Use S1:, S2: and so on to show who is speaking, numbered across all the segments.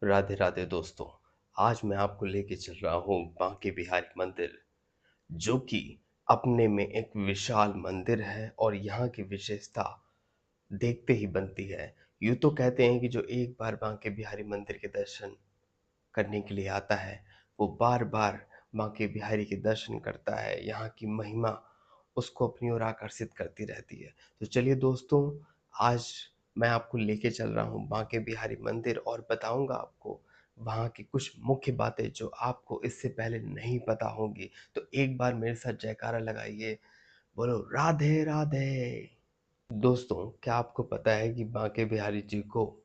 S1: राधे राधे दोस्तों। आज मैं आपको लेके चल रहा हूँ बांके बिहारी मंदिर, जो कि अपने में एक विशाल मंदिर है और यहाँ की विशेषता देखते ही बनती है। यूँ तो कहते हैं कि जो एक बार बांके बिहारी मंदिर के दर्शन करने के लिए आता है, वो बार-बार बांके बिहारी के दर्शन करता है। यहाँ की महिमा उसको अपनी ओर आकर्षित करती रहती है। तो चलिए दोस्तों, आज मैं आपको लेके चल रहा हूँ बांके बिहारी मंदिर और बताऊँगा आपको वहाँ की कुछ मुख्य बातें जो आपको इससे पहले नहीं पता होंगी। तो एक बार मेरे साथ जयकारा लगाइए, बोलो राधे राधे। दोस्तों, क्या आपको पता है कि बांके बिहारी जी को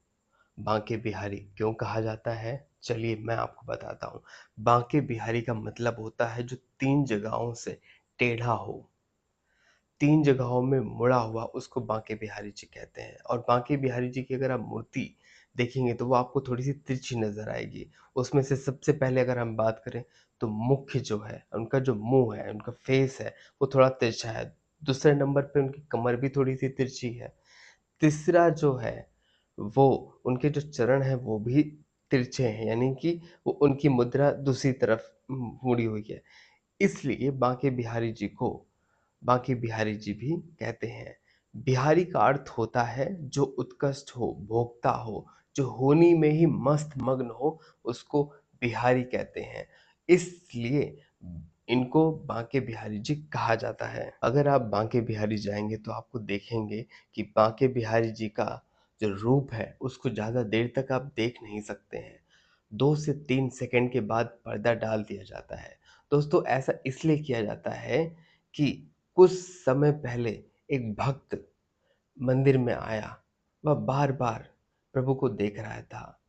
S1: बांके बिहारी क्यों कहा जाता है? चलिए मैं आपको बताता हूँ। बांके बिहारी का मतलब होता है जो 3 जगहों से टेढ़ा हो, 3 जगहों में मुड़ा हुआ उसको बांके बिहारी जी कहते हैं। और बांके बिहारी जी की अगर आप मूर्ति देखेंगे तो वो आपको थोड़ी-सी तिरछी नज़र आएगी। उसमें से सबसे पहले अगर हम बात करें तो मुख्य जो है, उनका जो मुँह है, उनका फेस है, वो थोड़ा तिरछा है। दूसरे नंबर पे उनकी कमर भी थोड़ी-सी तिरछी है। तीसरा जो है, वो उनके जो चरण हैं वो भी तिरछे हैं, यानी कि वो उनकी मुद्रा दूसरी तरफ मुड़ी हुई है। इसलिए बांके बिहारी जी को बांके बिहारी जी भी कहते हैं। बिहारी का अर्थ होता है जो उत्कृष्ट हो, भोक्ता हो, जो होनी में ही मस्त मग्न हो, उसको बिहारी कहते हैं। इसलिए इनको बांके बिहारी जी कहा जाता है। अगर आप बांके बिहारी जाएँगे तो आपको देखेंगे कि बांके बिहारी जी का जो रूप है, उसको ज़्यादा देर तक आप देख नहीं सकते हैं। 2 से 3 सेकंड के बाद पर्दा डाल दिया जाता है। दोस्तों, ऐसा इसलिए किया जाता है कि कुछ समय पहले एक भक्त मंदिर में आया। वह बार-बार प्रभु को देख रहा था।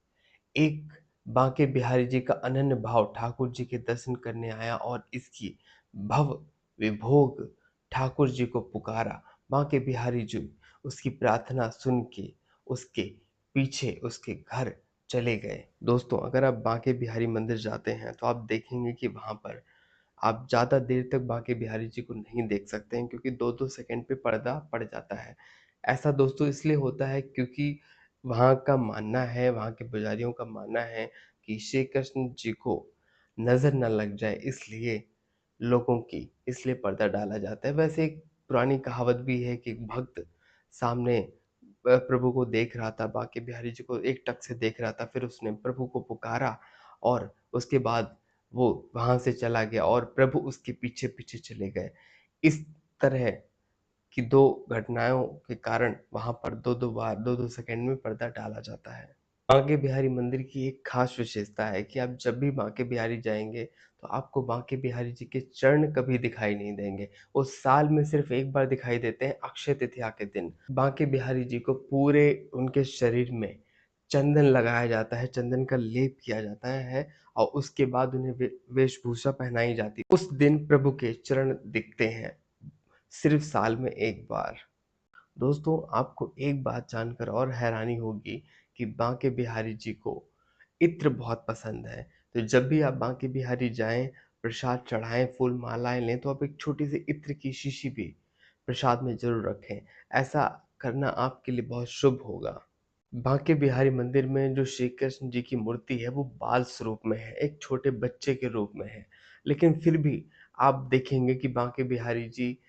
S1: एक बांके बिहारी जी का अनन्य भाव ठाकुर जी के दर्शन करने आया और इसकी भव विभोग ठाकुर जी को पुकारा। बांके बिहारी जी उसकी प्रार्थना सुन के उसके पीछे उसके घर चले गए। दोस्तों, अगर आप बांके बिहारी मंदिर जाते हैं तो आप देखेंगे कि वहाँ पर आप ज़्यादा देर तक बांके बिहारी जी को नहीं देख सकते हैं, क्योंकि 2-2 सेकंड पे पर्दा पड़ जाता है। ऐसा दोस्तों इसलिए होता है क्योंकि वहाँ का मानना है, वहाँ के पुजारियों का मानना है कि श्री कृष्ण जी को नज़र ना लग जाए, इसलिए पर्दा डाला जाता है। वैसे एक पुरानी कहावत भी है कि एक भक्त सामने प्रभु को देख रहा था, बांके बिहारी जी को एकटक से देख रहा था, फिर उसने प्रभु को पुकारा और उसके बाद वो वहाँ से चला गया और प्रभु उसके पीछे-पीछे चले गए। इस तरह की 2 घटनाओं के कारण वहाँ पर 2-2 बार 2-2 सेकंड में पर्दा डाला जाता है। बांके बिहारी मंदिर की एक ख़ास विशेषता है कि आप जब भी बांके बिहारी जाएँगे, तो आपको बांके बिहारी जी के चरण कभी दिखाई नहीं देंगे। वो साल में सिर्फ़ 1 बार दिखाई देते हैं, अक्षय तृतीया के दिन। बांके बिहारी जी को पूरे उनके शरीर में चंदन लगाया जाता है, चंदन का लेप किया जाता है और उसके बाद उन्हें वेशभूषा पहनाई जाती है। उस दिन प्रभु के चरण दिखते हैं, सिर्फ़ साल में 1 बार। दोस्तों, आपको एक बात जानकर और हैरानी होगी कि बांके बिहारी जी को इत्र बहुत पसंद है। तो जब भी आप बांके बिहारी जाएँ, प्रसाद चढ़ाएँ, फूल मालाएँ लें, तो आप एक छोटी-सी इत्र की शीशी भी प्रसाद में ज़रूर रखें। ऐसा करना आपके लिए बहुत शुभ होगा। बांके बिहारी मंदिर में जो श्री कृष्ण जी की मूर्ति है, वो बाल स्वरूप में है, एक छोटे बच्चे के रूप में है। लेकिन फिर भी आप देखेंगे कि बांके बिहारी जी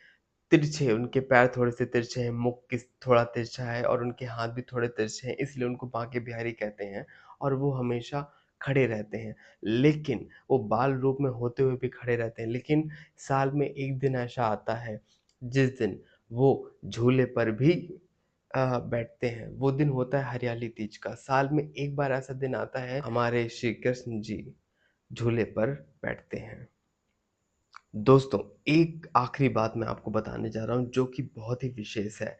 S1: तिरछे, उनके पैर थोड़े-से तिरछे हैं, मुख थोड़ा तिरछा है और उनके हाथ भी थोड़े तिरछे हैं, इसलिए उनको बांके बिहारी कहते हैं और वो हमेशा खड़े रहते हैं। लेकिन वो बाल रूप में होते हुए भी खड़े रहते हैं, लेकिन साल में 1 दिन ऐसा आता है, जिस दिन वो झूले पर भी बैठते हैं। वो दिन होता है हरियाली तीज का। साल में 1 बार ऐसा दिन आता है, हमारे श्री कृष्ण जी झूले पर बैठते हैं। दोस्तों, एक आखिरी बात मैं आपको बताने जा रहा हूँ जो कि बहुत ही विशेष है।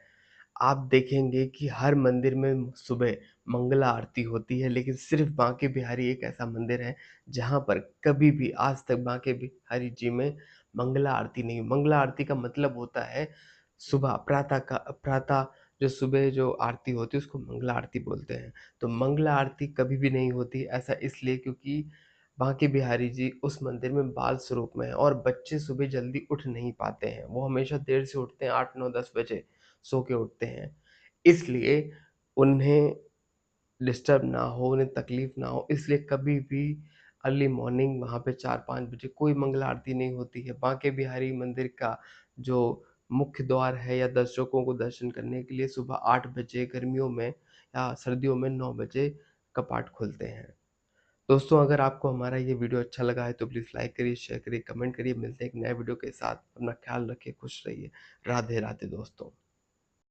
S1: आप देखेंगे कि हर मंदिर में सुबह मंगला आरती होती है, लेकिन सिर्फ़ बांके बिहारी एक ऐसा मंदिर है जहाँ पर कभी भी आज तक बांके बिहारी जी में मंगला आरती नहीं। मंगला आरती का मतलब होता है सुबह प्रातः जो सुबह जो आरती होती है उसको मंगला आरती बोलते हैं। तो मंगला आरती कभी भी नहीं होती, ऐसा इसलिए क्योंकि बांके बिहारी जी उस मंदिर में बाल स्वरूप में हैं और बच्चे सुबह जल्दी उठ नहीं पाते हैं। वो हमेशा देर से उठते हैं, 8, 9, 10 बजे सो के उठते हैं। इसलिए उन्हें डिस्टर्ब ना हो, उन्हें तकलीफ ना हो, इसलिए कभी भी अर्ली मॉर्निंग वहाँ पे 4-5 बजे कोई मंगला आरती नहीं होती है। बांके बिहारी मंदिर का जो मुख्य द्वार है या दर्शकों को दर्शन करने के लिए सुबह 8 बजे गर्मियों में या सर्दियों में 9 बजे कपाट खुलते हैं। दोस्तों, अगर आपको हमारा ये वीडियो अच्छा लगा है तो प्लीज़ लाइक करिए, शेयर करिए, कमेंट करिए। मिलते हैं एक नए वीडियो के साथ। अपना ख्याल रखिए, खुश रहिए। राधे राधे दोस्तों।